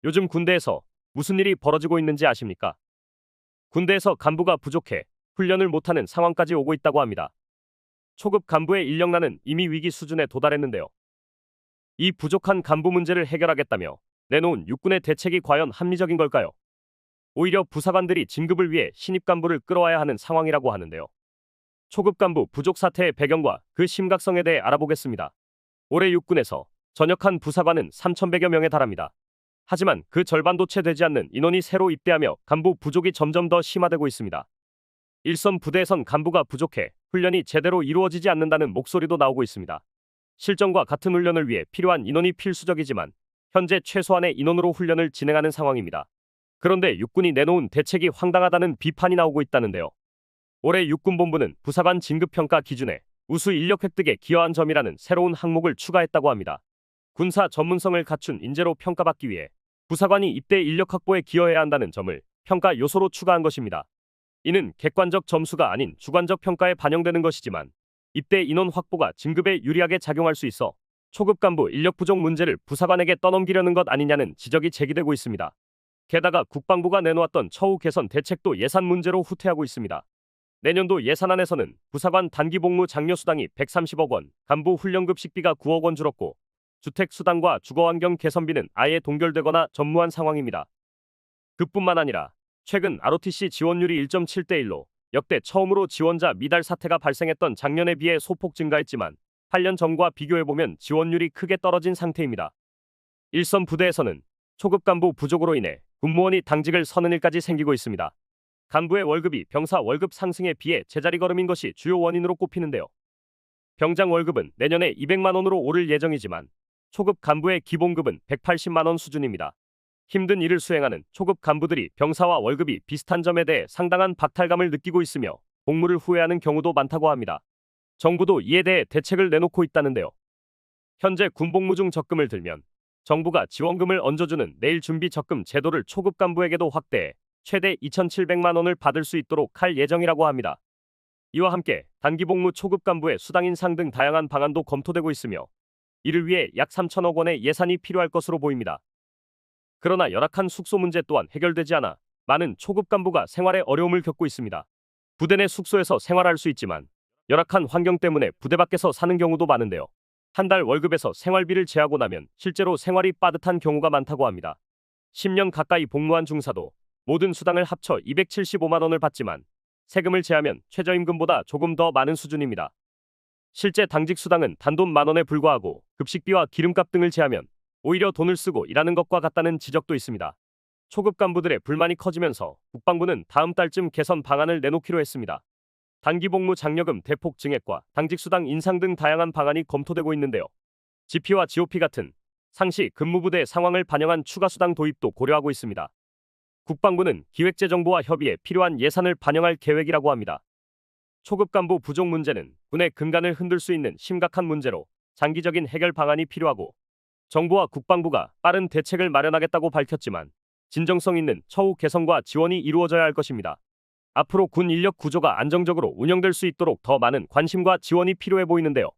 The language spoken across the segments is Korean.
요즘 군대에서 무슨 일이 벌어지고 있는지 아십니까? 군대에서 간부가 부족해 훈련을 못하는 상황까지 오고 있다고 합니다. 초급 간부의 인력난은 이미 위기 수준에 도달했는데요. 이 부족한 간부 문제를 해결하겠다며 내놓은 육군의 대책이 과연 합리적인 걸까요? 오히려 부사관들이 진급을 위해 신입 간부를 끌어와야 하는 상황이라고 하는데요. 초급 간부 부족 사태의 배경과 그 심각성에 대해 알아보겠습니다. 올해 육군에서 전역한 부사관은 3,100여 명에 달합니다. 하지만 그 절반도 채 되지 않는 인원이 새로 입대하며 간부 부족이 점점 더 심화되고 있습니다. 일선 부대에선 간부가 부족해 훈련이 제대로 이루어지지 않는다는 목소리도 나오고 있습니다. 실전과 같은 훈련을 위해 필요한 인원이 필수적이지만 현재 최소한의 인원으로 훈련을 진행하는 상황입니다. 그런데 육군이 내놓은 대책이 황당하다는 비판이 나오고 있다는데요. 올해 육군본부는 부사관 진급평가 기준에 우수 인력 획득에 기여한 점이라는 새로운 항목을 추가했다고 합니다. 군사 전문성을 갖춘 인재로 평가받기 위해 부사관이 입대 인력 확보에 기여해야 한다는 점을 평가 요소로 추가한 것입니다. 이는 객관적 점수가 아닌 주관적 평가에 반영되는 것이지만 입대 인원 확보가 진급에 유리하게 작용할 수 있어 초급 간부 인력 부족 문제를 부사관에게 떠넘기려는 것 아니냐는 지적이 제기되고 있습니다. 게다가 국방부가 내놓았던 처우 개선 대책도 예산 문제로 후퇴하고 있습니다. 내년도 예산안에서는 부사관 단기 복무 장려 수당이 130억 원, 간부 훈련급 식비가 9억 원 줄었고 주택 수당과 주거환경 개선비는 아예 동결되거나 전무한 상황입니다. 그뿐만 아니라 최근 ROTC 지원율이 1.7대 1로 역대 처음으로 지원자 미달 사태가 발생했던 작년에 비해 소폭 증가했지만 8년 전과 비교해보면 지원율이 크게 떨어진 상태입니다. 일선 부대에서는 초급 간부 부족으로 인해 군무원이 당직을 서는 일까지 생기고 있습니다. 간부의 월급이 병사 월급 상승에 비해 제자리 걸음인 것이 주요 원인으로 꼽히는데요. 병장 월급은 내년에 200만 원으로 오를 예정이지만 초급 간부의 기본급은 180만 원 수준입니다. 힘든 일을 수행하는 초급 간부들이 병사와 월급이 비슷한 점에 대해 상당한 박탈감을 느끼고 있으며 복무를 후회하는 경우도 많다고 합니다. 정부도 이에 대해 대책을 내놓고 있다는데요. 현재 군복무 중 적금을 들면 정부가 지원금을 얹어주는 내일 준비 적금 제도를 초급 간부에게도 확대해 최대 2,700만 원을 받을 수 있도록 할 예정이라고 합니다. 이와 함께 단기 복무 초급 간부의 수당 인상 등 다양한 방안도 검토되고 있으며 이를 위해 약 3천억 원의 예산이 필요할 것으로 보입니다. 그러나 열악한 숙소 문제 또한 해결되지 않아 많은 초급 간부가 생활에 어려움을 겪고 있습니다. 부대 내 숙소에서 생활할 수 있지만 열악한 환경 때문에 부대 밖에서 사는 경우도 많은데요. 한 달 월급에서 생활비를 제하고 나면 실제로 생활이 빠듯한 경우가 많다고 합니다. 10년 가까이 복무한 중사도 모든 수당을 합쳐 275만 원을 받지만 세금을 제하면 최저임금보다 조금 더 많은 수준입니다. 실제 당직 수당은 단돈 10,000원에 불과하고 급식비와 기름값 등을 제하면 오히려 돈을 쓰고 일하는 것과 같다는 지적도 있습니다. 초급 간부들의 불만이 커지면서 국방부는 다음 달쯤 개선 방안을 내놓기로 했습니다. 단기 복무 장려금 대폭 증액과 당직 수당 인상 등 다양한 방안이 검토되고 있는데요. GP와 GOP 같은 상시 근무부대 상황을 반영한 추가 수당 도입도 고려하고 있습니다. 국방부는 기획재정부와 협의해 필요한 예산을 반영할 계획이라고 합니다. 초급 간부 부족 문제는 군의 근간을 흔들 수 있는 심각한 문제로 장기적인 해결 방안이 필요하고 정부와 국방부가 빠른 대책을 마련하겠다고 밝혔지만 진정성 있는 처우 개선과 지원이 이루어져야 할 것입니다. 앞으로 군 인력 구조가 안정적으로 운영될 수 있도록 더 많은 관심과 지원이 필요해 보이는데요.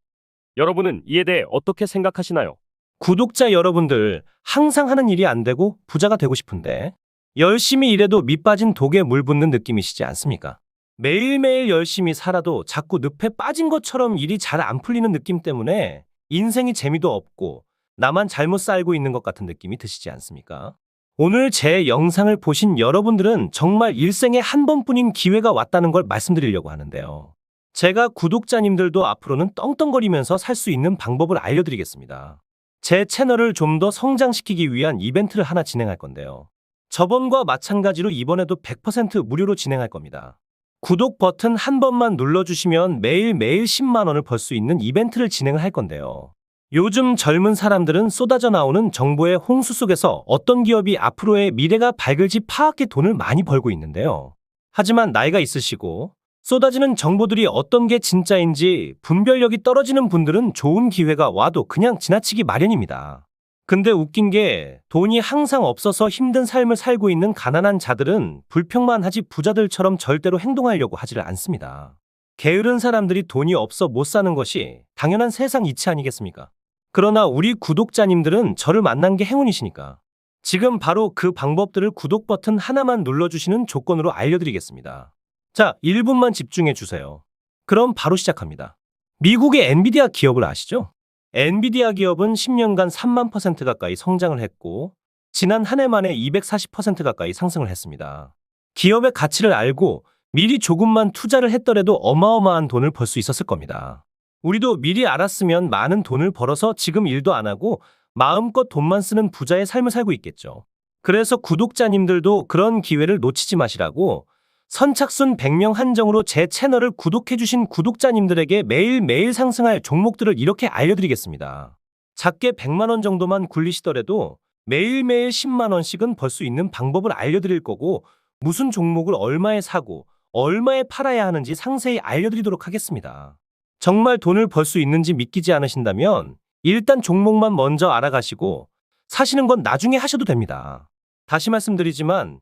여러분은 이에 대해 어떻게 생각하시나요? 구독자 여러분들, 항상 하는 일이 안 되고 부자가 되고 싶은데 열심히 일해도 밑 빠진 독에 물 붓는 느낌이시지 않습니까? 매일매일 열심히 살아도 자꾸 늪에 빠진 것처럼 일이 잘 안 풀리는 느낌 때문에 인생이 재미도 없고 나만 잘못 살고 있는 것 같은 느낌이 드시지 않습니까? 오늘 제 영상을 보신 여러분들은 정말 일생에 한 번뿐인 기회가 왔다는 걸 말씀드리려고 하는데요. 제가 구독자님들도 앞으로는 떵떵거리면서 살 수 있는 방법을 알려드리겠습니다. 제 채널을 좀 더 성장시키기 위한 이벤트를 하나 진행할 건데요. 저번과 마찬가지로 이번에도 100% 무료로 진행할 겁니다. 구독 버튼 한 번만 눌러주시면 매일매일 10만 원을 벌 수 있는 이벤트를 진행을 할 건데요. 요즘 젊은 사람들은 쏟아져 나오는 정보의 홍수 속에서 어떤 기업이 앞으로의 미래가 밝을지 파악해 돈을 많이 벌고 있는데요. 하지만 나이가 있으시고 쏟아지는 정보들이 어떤 게 진짜인지 분별력이 떨어지는 분들은 좋은 기회가 와도 그냥 지나치기 마련입니다. 근데 웃긴 게 돈이 항상 없어서 힘든 삶을 살고 있는 가난한 자들은 불평만 하지 부자들처럼 절대로 행동하려고 하지를 않습니다. 게으른 사람들이 돈이 없어 못 사는 것이 당연한 세상 이치 아니겠습니까? 그러나 우리 구독자님들은 저를 만난 게 행운이시니까 지금 바로 그 방법들을 구독 버튼 하나만 눌러주시는 조건으로 알려드리겠습니다. 자, 1분만 집중해 주세요. 그럼 바로 시작합니다. 미국의 엔비디아 기업을 아시죠? 엔비디아 기업은 10년간 3만 % 가까이 성장을 했고 지난 한 해 만에 240% 가까이 상승을 했습니다. 기업의 가치를 알고 미리 조금만 투자를 했더라도 어마어마한 돈을 벌 수 있었을 겁니다. 우리도 미리 알았으면 많은 돈을 벌어서 지금 일도 안 하고 마음껏 돈만 쓰는 부자의 삶을 살고 있겠죠. 그래서 구독자님들도 그런 기회를 놓치지 마시라고 선착순 100명 한정으로 제 채널을 구독해주신 구독자님들에게 매일매일 상승할 종목들을 이렇게 알려드리겠습니다. 작게 100만 원 정도만 굴리시더라도 매일매일 10만 원씩은 벌 수 있는 방법을 알려드릴 거고 무슨 종목을 얼마에 사고 얼마에 팔아야 하는지 상세히 알려드리도록 하겠습니다. 정말 돈을 벌 수 있는지 믿기지 않으신다면 일단 종목만 먼저 알아가시고 사시는 건 나중에 하셔도 됩니다. 다시 말씀드리지만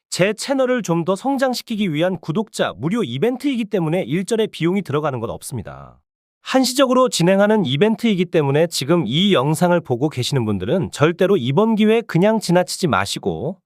제 채널을 좀 더 성장시키기 위한 구독자 무료 이벤트이기 때문에 일절의 비용이 들어가는 건 없습니다. 한시적으로 진행하는 이벤트이기 때문에 지금 이 영상을 보고 계시는 분들은 절대로 이번 기회에 그냥 지나치지 마시고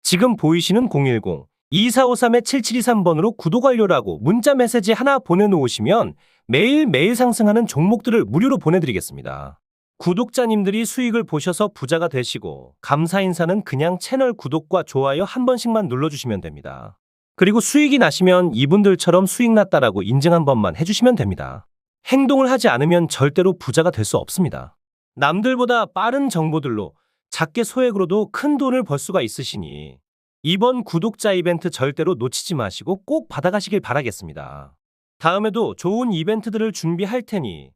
지금 보이시는 010-2453-7723번으로 구독 완료라고 문자 메시지 하나 보내놓으시면 매일매일 상승하는 종목들을 무료로 보내드리겠습니다. 구독자님들이 수익을 보셔서 부자가 되시고 감사 인사는 그냥 채널 구독과 좋아요 한 번씩만 눌러주시면 됩니다. 그리고 수익이 나시면 이분들처럼 수익 났다라고 인증 한 번만 해주시면 됩니다. 행동을 하지 않으면 절대로 부자가 될 수 없습니다. 남들보다 빠른 정보들로 작게 소액으로도 큰 돈을 벌 수가 있으시니 이번 구독자 이벤트 절대로 놓치지 마시고 꼭 받아가시길 바라겠습니다. 다음에도 좋은 이벤트들을 준비할 테니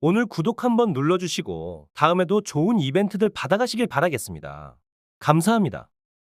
오늘 구독 한번 눌러주시고 다음에도 좋은 이벤트들 받아가시길 바라겠습니다. 감사합니다.